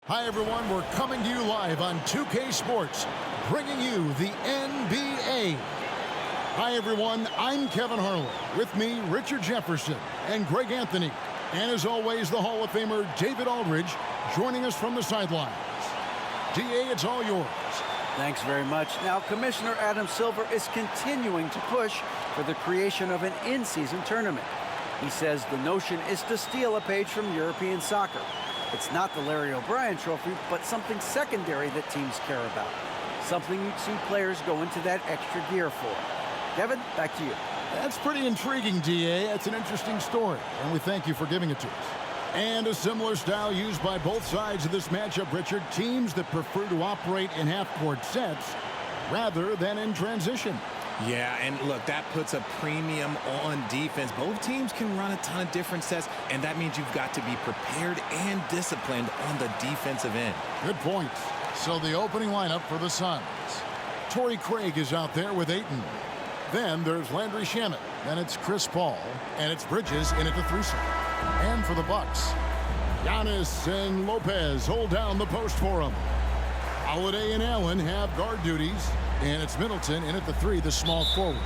Hi, everyone. We're coming to you live on 2K Sports, bringing you the NBA. Hi, everyone. I'm Kevin Harlan. With me, Richard Jefferson and Greg Anthony. And as always, the Hall of Famer David Aldridge joining us from the sidelines. DA, it's all yours. Thanks very much. Now, Commissioner Adam Silver is continuing to push for the creation of an in-season tournament. He says the notion is to steal a page from European soccer. It's not the Larry O'Brien Trophy, but something secondary that teams care about. Something you'd see players go into that extra gear for. Kevin, back to you. That's pretty intriguing, DA. That's an interesting story, and we thank you for giving it to us. And a similar style used by both sides of this matchup, Richard. Teams that prefer to operate in half-court sets rather than in transition. Yeah, and look, that puts a premium on defense. Both teams can run a ton of different sets, and that means you've got to be prepared and disciplined on the defensive end. Good points. So the opening lineup for the Suns. Torrey Craig is out there with Ayton. Then there's Landry Shamet. Then it's Chris Paul. And it's Bridges in at the 3 slot. And for the Bucks, Giannis and Lopez hold down the post for him. Holiday and Allen have guard duties. And it's Middleton in at the 3, the small forward.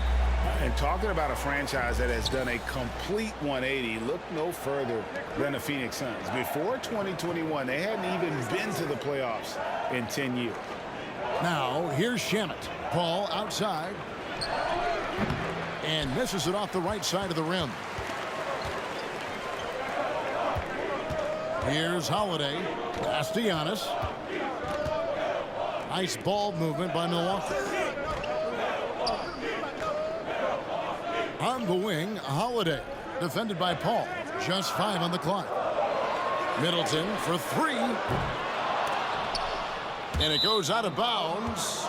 And talking about a franchise that has done a complete 180, look no further than the Phoenix Suns. Before 2021, they hadn't even been to the playoffs in 10 years. Now, here's Shamet. Paul outside. And misses it off the right side of the rim. Here's Holiday. Pass to Giannis. Nice ball movement by Milwaukee. On the wing, Holiday. Defended by Paul. Just 5 on the clock. Middleton for 3. And it goes out of bounds.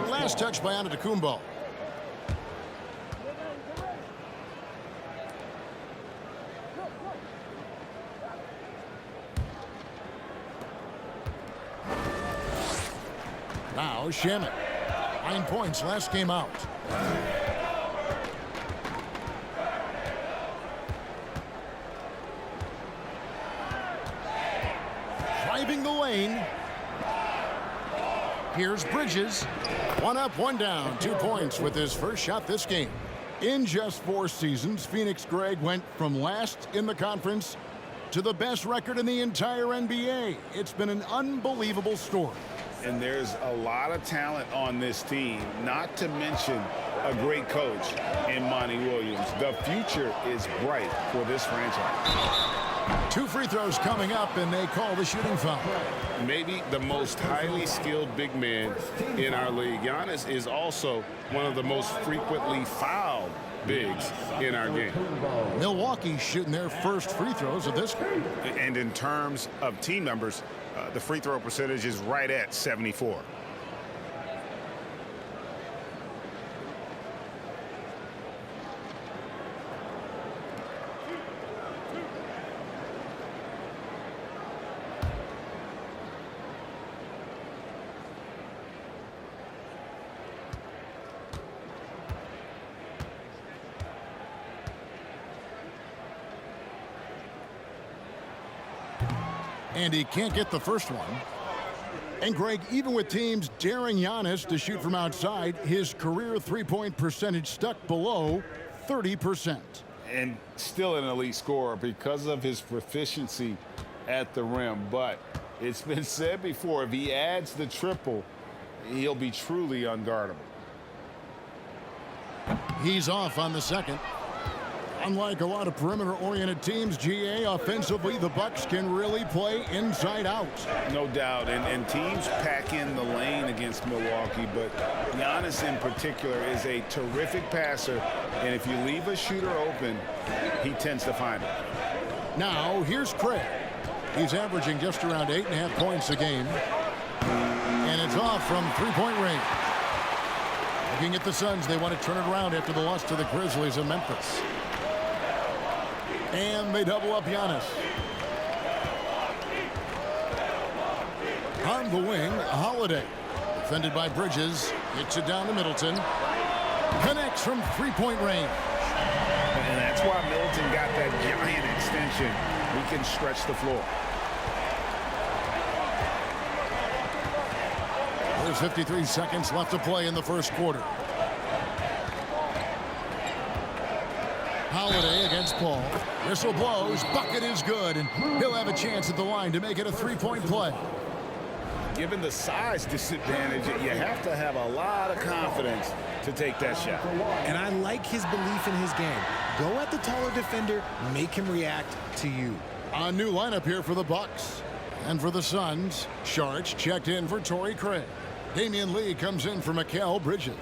Last touch by Antetokounmpo. Now Shamet. 9 points last game out. Driving the lane. Here's Bridges. 1 up, 1 down. 2 points with his first shot this game. In just 4 seasons, Phoenix Greg went from last in the conference to the best record in the entire NBA. It's been an unbelievable story. And there's a lot of talent on this team, not to mention a great coach in Monty Williams. The future is bright for this franchise. 2 free throws coming up, and they call the shooting foul. Maybe the most highly skilled big man in our league. Giannis is also one of the most frequently fouled bigs in our game. Milwaukee shooting their first free throws of this game. And in terms of team numbers, the free throw percentage is right at 74. And he can't get the first one. And Greg, even with teams daring Giannis to shoot from outside, his career three-point percentage stuck below 30%. And still an elite scorer because of his proficiency at the rim. But it's been said before, if he adds the triple, he'll be truly unguardable. He's off on the second. Unlike a lot of perimeter-oriented teams, GA, offensively, the Bucks can really play inside out. No doubt, and teams pack in the lane against Milwaukee, but Giannis in particular is a terrific passer, and if you leave a shooter open, he tends to find it. Now, here's Craig. He's averaging just around 8.5 points a game, and it's off from three-point range. Looking at the Suns, they want to turn it around after the loss to the Grizzlies in Memphis. And they double up Giannis. On the wing, Holiday. Defended by Bridges. Hits it down to Middleton. Connects from three-point range. And that's why Middleton got that giant extension. He can stretch the floor. There's 53 seconds left to play in the first quarter. Holiday against Paul. Whistle blows. Bucket is good, and he'll have a chance at the line to make it a three-point play. Given the size disadvantage, you have to have a lot of confidence to take that shot. And I like his belief in his game. Go at the taller defender, make him react to you. A new lineup here for the Bucks. And for the Suns, Sharch checked in for Torrey Craig. Damian Lee comes in for Mikal Bridges.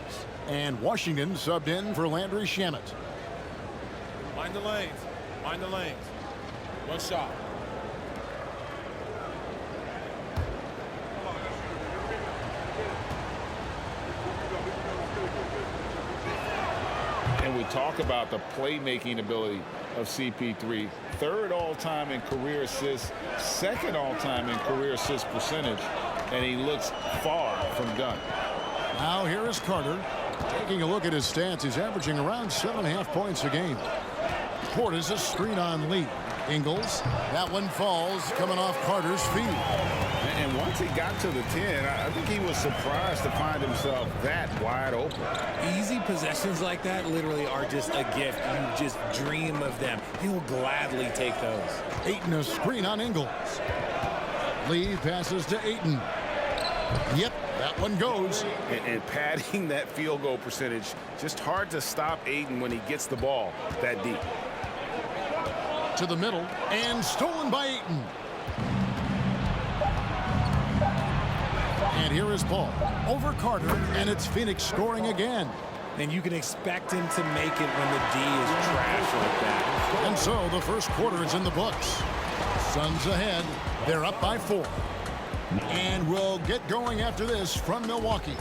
And Washington subbed in for Landry Shamet. Mind the lanes. Mind the lanes. One shot. And we talk about the playmaking ability of CP3. Third all-time in career assists, second all-time in career assist percentage, and he looks far from done. Now here is Carter. Taking a look at his stats, he's averaging around 7.5 points a game. Portis a screen on Lee. Ingles, that one falls, coming off Carter's feet. And once he got to the 10, I think he was surprised to find himself that wide open. Easy possessions like that literally are just a gift. You just dream of them. He will gladly take those. Ayton a screen on Ingles. Lee passes to Ayton. Yep, that one goes. And padding that field goal percentage, just hard to stop Ayton when he gets the ball that deep. To the middle, and stolen by Ayton. And here is Paul over Carter, and it's Phoenix scoring again. And you can expect him to make it when the D is trash like that. And so the first quarter is in the books. Suns ahead. They're up by 4. And we'll get going after this from Milwaukee.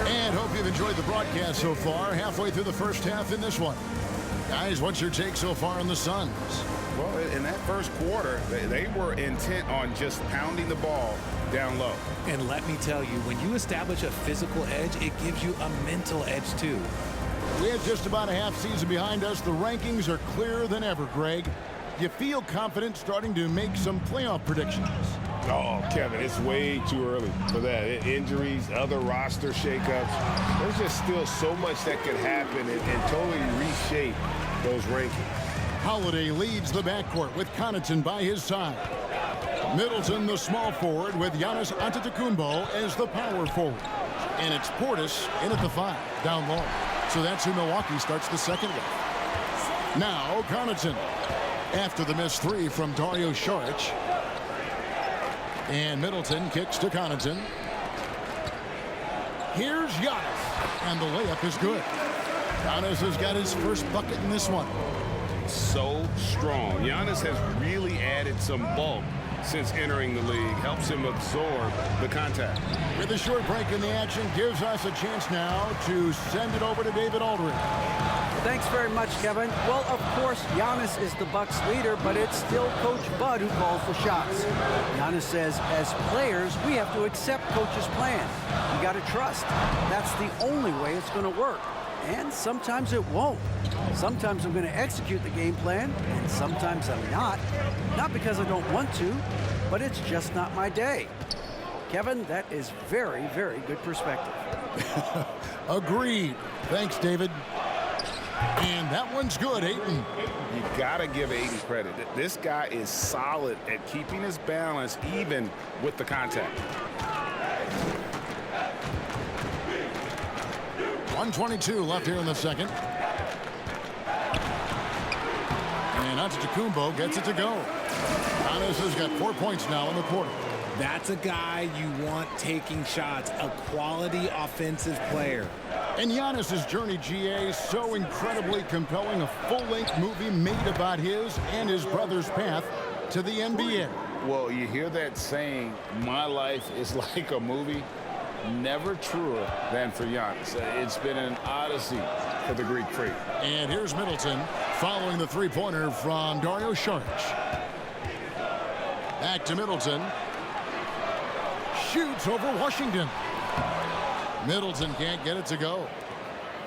And hope you've enjoyed the broadcast so far. Halfway through the first half in this one. Guys, what's your take so far on the Suns? Well, in that first quarter, they were intent on just pounding the ball down low. And let me tell you, when you establish a physical edge, it gives you a mental edge too. We have just about a half season behind us. The rankings are clearer than ever, Greg. You feel confident starting to make some playoff predictions? Oh, Kevin, it's way too early for that. Injuries, other roster shakeups. There's just still so much that could happen and totally reshape those rankings. Holiday leads the backcourt with Connaughton by his side. Middleton, the small forward, with Giannis Antetokounmpo as the power forward. And it's Portis in at the 5, down low. So that's who Milwaukee starts the second with. Now, Connaughton. After the missed 3 from Dario Saric. And Middleton kicks to Connaughton. Here's Giannis. And the layup is good. Giannis has got his first bucket in this one. So strong. Giannis has really added some bulk since entering the league. Helps him absorb the contact. With a short break in the action, gives us a chance now to send it over to David Aldridge. Thanks very much, Kevin. Well, of course, Giannis is the Bucks leader, but it's still Coach Bud who calls the shots. Giannis says, as players, we have to accept Coach's plan. You got to trust. That's the only way it's going to work. And sometimes it won't. Sometimes I'm going to execute the game plan, and sometimes I'm not. Not because I don't want to, but it's just not my day. Kevin, that is very, very good perspective. Agreed. Thanks, David. And that one's good, Ayton. You got to give Ayton credit. This guy is solid at keeping his balance even with the contact. 1:22 left here in the second. And Antetokounmpo gets it to go. Giannis has got 4 points now in the quarter. That's a guy you want taking shots, a quality offensive player. And Giannis's journey, GA, is so incredibly compelling. A full-length movie made about his and his brother's path to the NBA. Well, you hear that saying, my life is like a movie. Never truer than for Giannis. It's been an odyssey for the Greek freak. And here's Middleton following the three-pointer from Dario Saric. Back to Middleton. shoots over Washington. Middleton can't get it to go.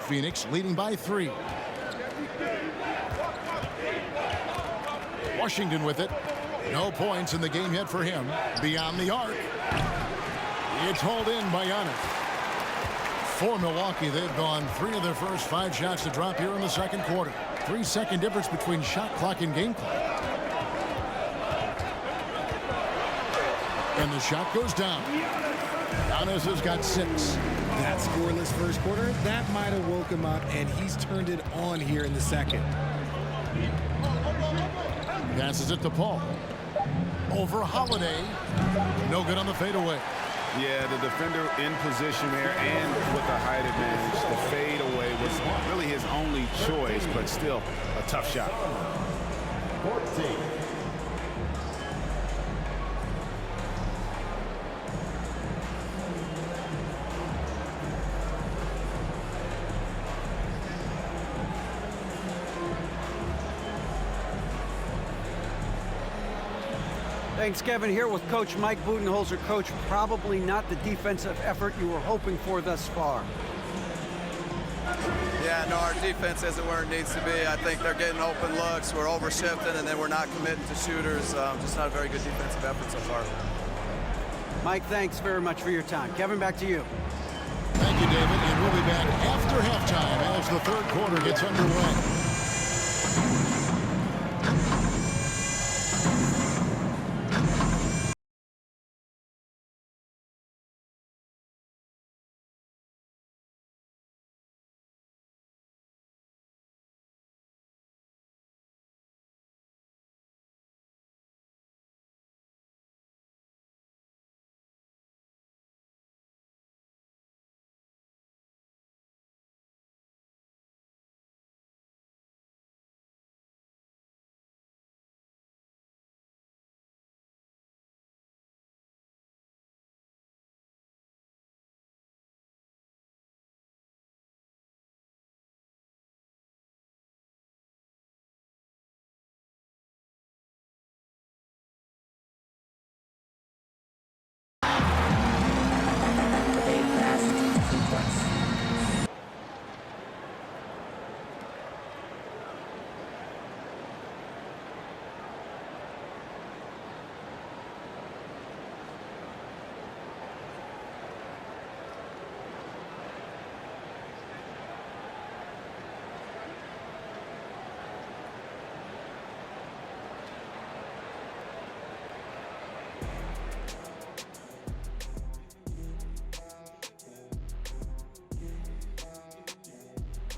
Phoenix leading by 3. Washington with it. No points in the game yet for him. Beyond the arc. It's hauled in by Giannis. For Milwaukee, they've gone 3 of their first 5 shots to drop here in the second quarter. 3-second difference between shot clock and game clock. And the shot goes down. Giannis has got 6. That scoreless first quarter, that might have woke him up, and he's turned it on here in the second. Passes it to Paul. Over Holiday. No good on the fadeaway. Yeah, the defender in position there and with the height advantage. The fadeaway was really his only choice, but still a tough shot. 14. Thanks, Kevin. Here with Coach Mike Budenholzer. Coach, probably not the defensive effort you were hoping for thus far. Yeah, no, our defense isn't where it needs to be. I think they're getting open looks. We're overshifting, and then we're not committing to shooters. Just not a very good defensive effort so far. Mike, thanks very much for your time. Kevin, back to you. Thank you, David. And we'll be back after halftime as the third quarter gets underway.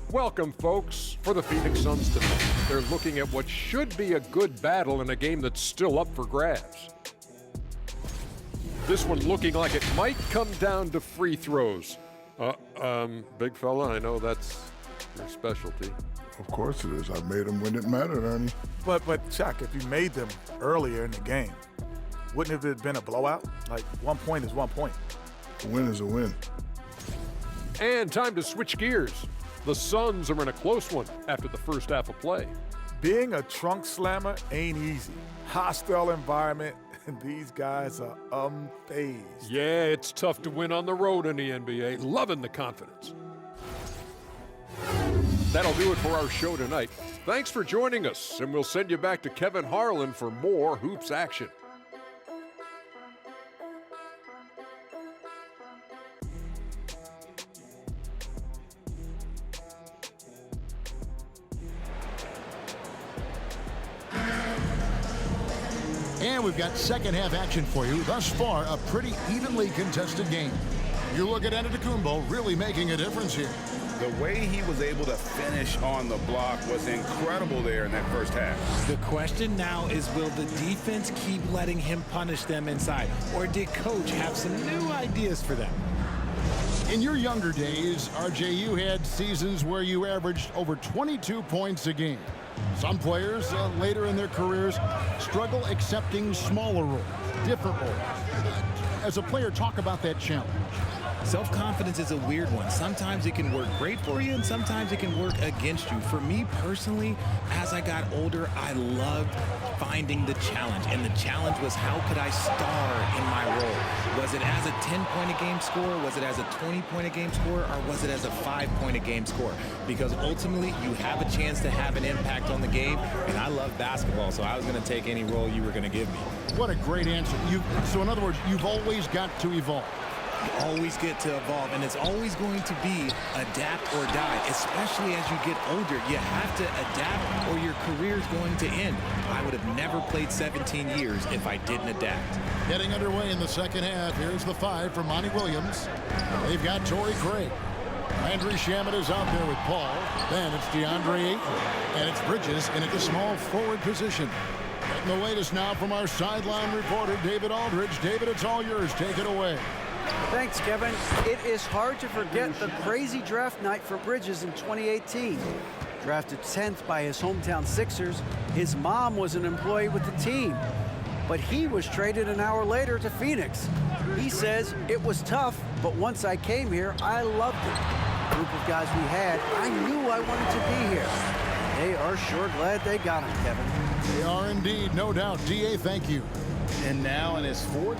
Welcome, folks. For the Phoenix Suns tonight, they're looking at what should be a good battle in a game that's still up for grabs. This one looking like it might come down to free throws. Big fella, I know that's your specialty. Of course it is. I made them when it mattered, Ernie. But Chuck, if you made them earlier in the game, wouldn't it have been a blowout? Like, 1 point is 1 point. A win is a win. And time to switch gears. The Suns are in a close one after the first half of play. Being a trunk slammer ain't easy. Hostile environment, and these guys are unfazed. Yeah, it's tough to win on the road in the NBA. Loving the confidence. That'll do it for our show tonight. Thanks for joining us, and we'll send you back to Kevin Harlan for more hoops action. And we've got second half action for you. Thus far, a pretty evenly contested game. You look at Antetokounmpo really making a difference here. The way he was able to finish on the block was incredible there in that first half. The question now is, will the defense keep letting him punish them inside, or did Coach have some new ideas for them? In your younger days, RJ, you had seasons where you averaged over 22 points a game. Some players later in their careers struggle accepting smaller roles, different roles. As a player, talk about that challenge. Self-confidence is a weird one. Sometimes it can work great for you, and sometimes it can work against you. For me personally, as I got older, I loved finding the challenge. And the challenge was, how could I star in my role? Was it as a 10-point-a-game scorer? Was it as a 20-point-a-game scorer? Or was it as a 5-point-a-game scorer? Because ultimately, you have a chance to have an impact on the game. And I love basketball, so I was going to take any role you were going to give me. What a great answer. So in other words, you've always got to evolve. You always get to evolve, and it's always going to be adapt or die, especially as you get older. You have to adapt or your career is going to end. I would have never played 17 years if I didn't adapt. Getting underway in the second half. Here's the 5 for Monty Williams. They've got Torrey Craig. Landry Shamet is out there with Paul. Then it's DeAndre Ayton. And it's Bridges in at the small forward position. Getting the latest now from our sideline reporter, David Aldridge. David, it's all yours. Take it away. Thanks, Kevin. It is hard to forget the crazy draft night for Bridges in 2018. Drafted 10th by his hometown Sixers, his mom was an employee with the team. But he was traded an hour later to Phoenix. He says, it was tough, but once I came here, I loved it. The group of guys we had, I knew I wanted to be here. They are sure glad they got him, Kevin. They are indeed, no doubt. D.A., thank you. And now in his 14th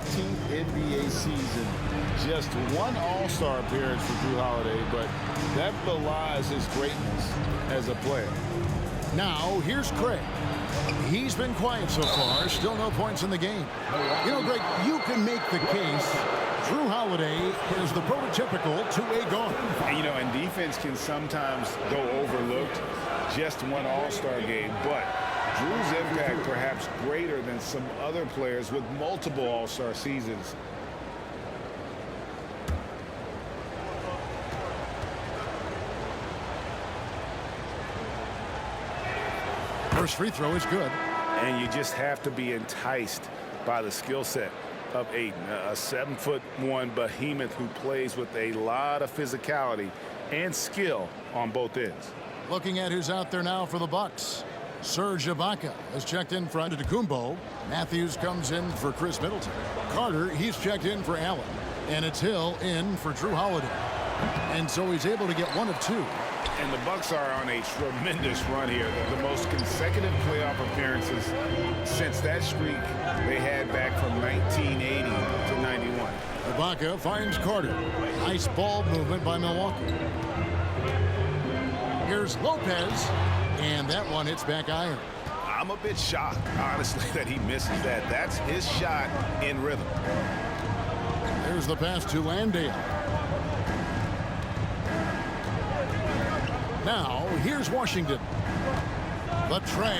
NBA season, just one All-Star appearance for Drew Holiday, but that belies his greatness as a player. Now, here's Craig. He's been quiet so far, still no points in the game. You know, Greg, you can make the case Drew Holiday is the prototypical two-way guard. And, you know, and defense can sometimes go overlooked, just one All-Star game, but Drew's impact perhaps greater than some other players with multiple All-Star seasons. First free throw is good. And you just have to be enticed by the skill set of Ayton, a 7'1" behemoth who plays with a lot of physicality and skill on both ends. Looking at who's out there now for the Bucks. Serge Ibaka has checked in for Antetokounmpo. Matthews comes in for Chris Middleton. Carter, he's checked in for Allen. And it's Hill in for Drew Holiday. And so he's able to get one of two. And the Bucks are on a tremendous run here. The most consecutive playoff appearances since that streak they had back from 1980 to 91. Ibaka finds Carter. Nice ball movement by Milwaukee. Here's Lopez. And that one hits back iron. I'm a bit shocked, honestly, that he misses that. That's his shot in rhythm. There's the pass to Landale. Now, here's Washington. The tray.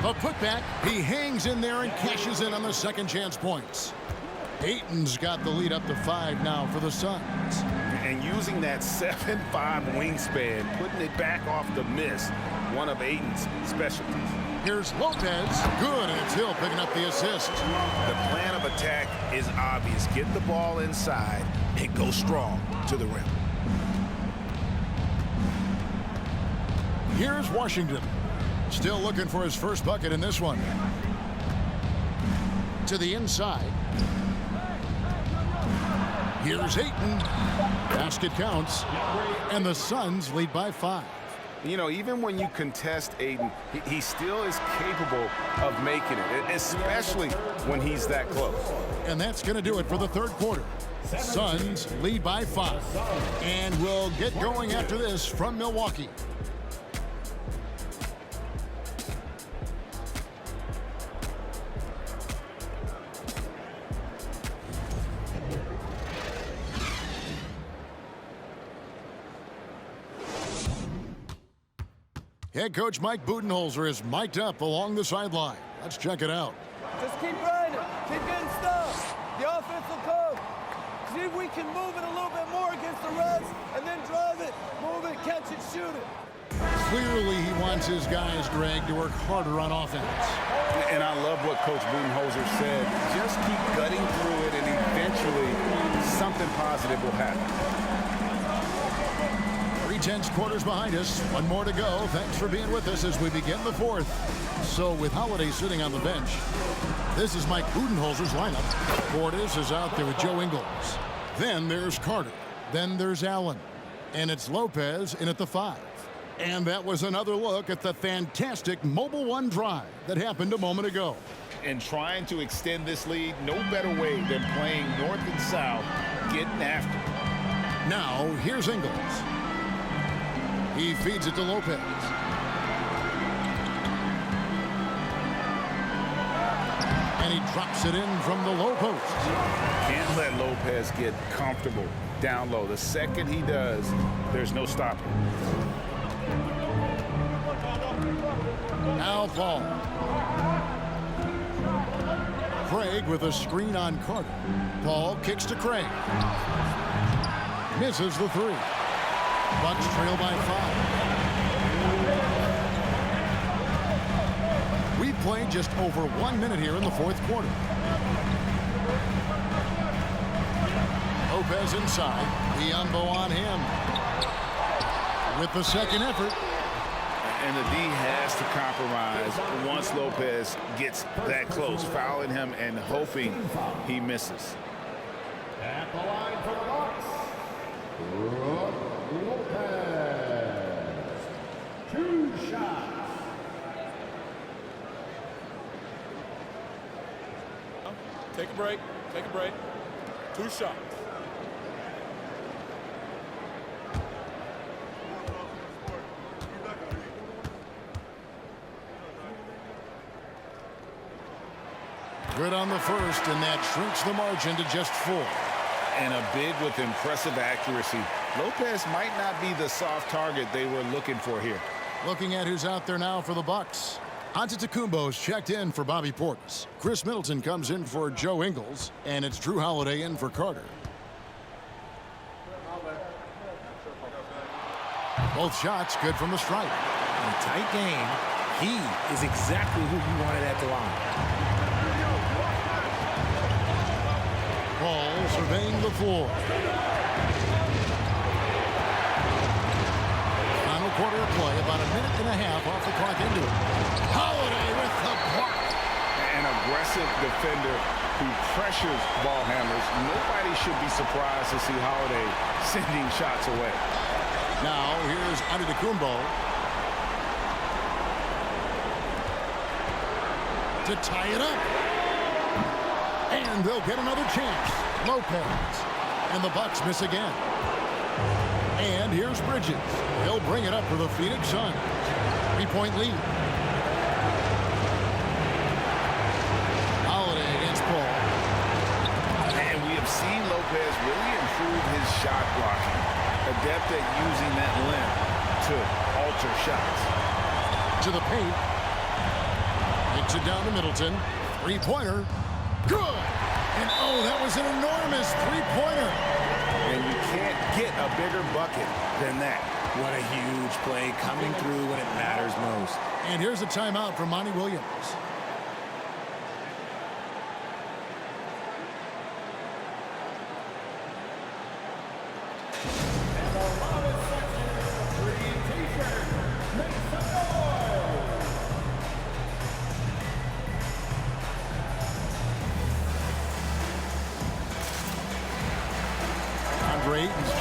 The putback. He hangs in there and cashes in on the second chance points. Ayton's got the lead up to 5 now for the Suns. And using that 7'5" wingspan, putting it back off the miss, one of Ayton's specialties. Here's Lopez. Good, and it's Hill picking up the assist. The plan of attack is obvious. Get the ball inside and go strong to the rim. Here's Washington. Still looking for his first bucket in this one. To the inside. Here's Ayton. Basket counts. And the Suns lead by 5. You know, even when you contest Ayton, he still is capable of making it, especially when he's that close. And that's going to do it for the third quarter. Suns lead by 5. And we'll get going after this from Milwaukee. Head coach Mike Budenholzer is mic'd up along the sideline. Let's check it out. Just keep grinding. Keep getting stuff. The offense will come. See if we can move it a little bit more against the Reds and then drive it, move it, catch it, shoot it. Clearly he wants his guys, Greg, to work harder on offense. And I love what Coach Budenholzer said. Just keep gutting through it and eventually something positive will happen. 3/10 quarters behind us. One more to go. Thanks for being with us as we begin the fourth. So with Holiday sitting on the bench, this is Mike Budenholzer's lineup. Portis is out there with Joe Ingles. Then there's Carter. Then there's Allen. And it's Lopez in at the 5. And that was another look at the fantastic Mobile One drive that happened a moment ago. And trying to extend this lead, no better way than playing north and south, getting after it. Now, here's Ingles. He feeds it to Lopez. And he drops it in from the low post. Can't let Lopez get comfortable down low. The second he does, there's no stopping. Now Paul. Craig with a screen on Carter. Paul kicks to Craig. Misses the 3. Bucks trail by 5. We played just over 1 minute here in the 4th quarter. Lopez inside. Biombo on him. With the second effort. And the D has to compromise once Lopez gets that close, fouling him and hoping he misses. At the line for the Bucks, Lopez. 2 shots. Take a break. Take a break. 2 shots. Good on the first, and that shrinks the margin to just 4. And a big with impressive accuracy. Lopez might not be the soft target they were looking for here. Looking at who's out there now for the Bucks. Antetokounmpo's checked in for Bobby Portis. Chris Middleton comes in for Joe Ingles, and it's Drew Holiday in for Carter. Both shots good from the stripe. In a tight game, he is exactly who you wanted at the line. Paul surveying the floor. Final quarter of play, about a minute and a half off the clock into it. Holiday with the block. An aggressive defender who pressures ball handlers. Nobody should be surprised to see Holiday sending shots away. Now here's Antetokounmpo to tie it up. And they'll get another chance. Lopez. And the Bucks miss again. And here's Bridges. He'll bring it up for the Phoenix Suns. 3-point lead. Holiday against Paul. And we have seen Lopez really improve his shot blocking. Adept at using that length to alter shots. To the paint. Hits it down to Middleton. 3-pointer. Good. And oh, that was an enormous 3-pointer. And you can't get a bigger bucket than that. What a huge play coming through when it matters most. And here's a timeout from Monty Williams.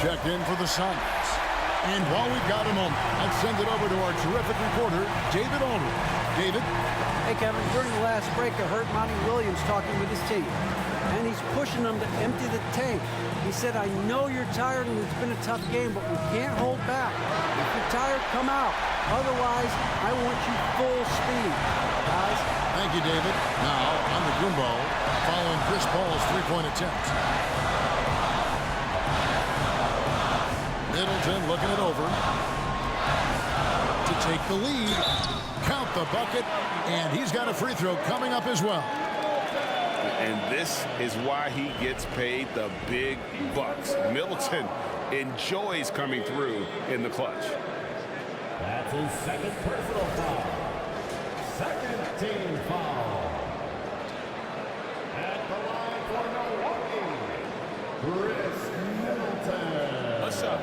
Checked in for the Suns. And while we've got a moment, I'll send it over to our terrific reporter, David Aldridge. David? Hey, Kevin, during the last break, I heard Monty Williams talking with his team. And he's pushing them to empty the tank. He said, I know you're tired and it's been a tough game, but we can't hold back. If you're tired, come out. Otherwise, I want you full speed. Guys? Thank you, David. Now, on the Goombo, following Chris Paul's 3-point attempt. Middleton looking it over to take the lead, count the bucket, and he's got a free throw coming up as well. And this is why he gets paid the big bucks. Middleton enjoys coming through in the clutch. That's his second personal foul. Second team foul. At the line for Milwaukee, Chris Middleton. What's up?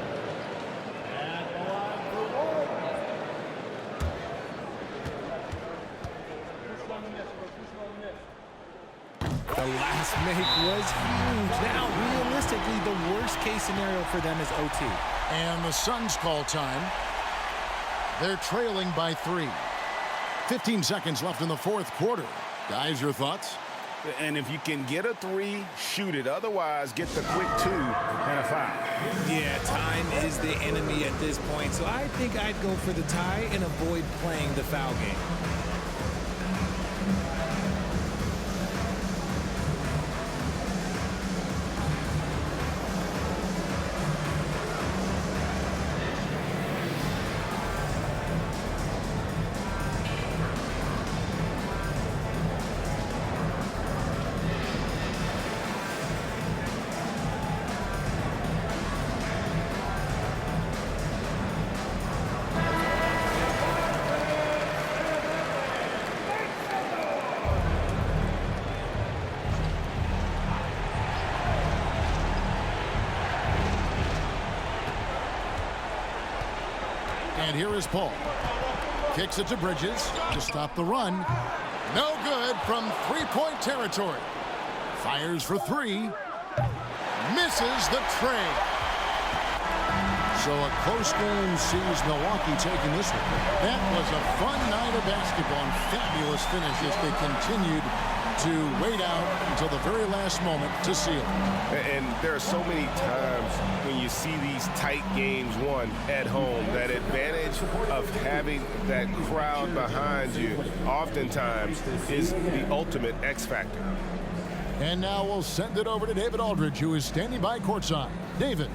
The last make was huge. Now, realistically, realistically, the worst-case scenario for them is OT. And the Suns call time. They're trailing by 3. 15 seconds left in the fourth quarter. Guys, your thoughts? And if you can get a 3, shoot it. Otherwise, get the quick 2 and a foul. Yeah, time is the enemy at this point, so I think I'd go for the tie and avoid playing the foul game. And here is Paul. Kicks it to Bridges to stop the run. No good from three-point territory. Fires for 3. Misses the tray. So a close game sees Milwaukee taking this one. That was a fun night of basketball and fabulous finish as they continued to wait out until the very last moment to seal it. And there are so many times when you see these tight games won at home, that advantage of having that crowd behind you oftentimes is the ultimate X factor. And now we'll send it over to David Aldridge, who is standing by courtside. David.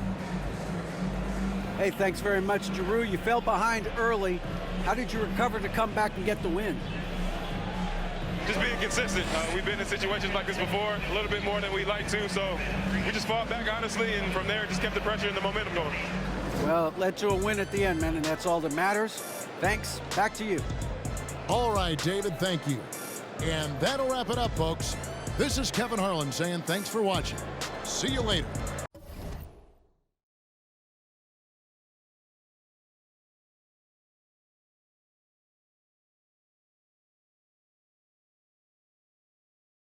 Hey, thanks very much, Giroux. You fell behind early. How did you recover to come back and get the win? Just being consistent. We've been in situations like this before, a little bit more than we like to, so we just fought back, honestly, and from there just kept the pressure and the momentum going. Well, it led to a win at the end, man, and that's all that matters. Thanks. Back to you. All right, David, thank you. And that'll wrap it up, folks. This is Kevin Harlan saying thanks for watching. See you later.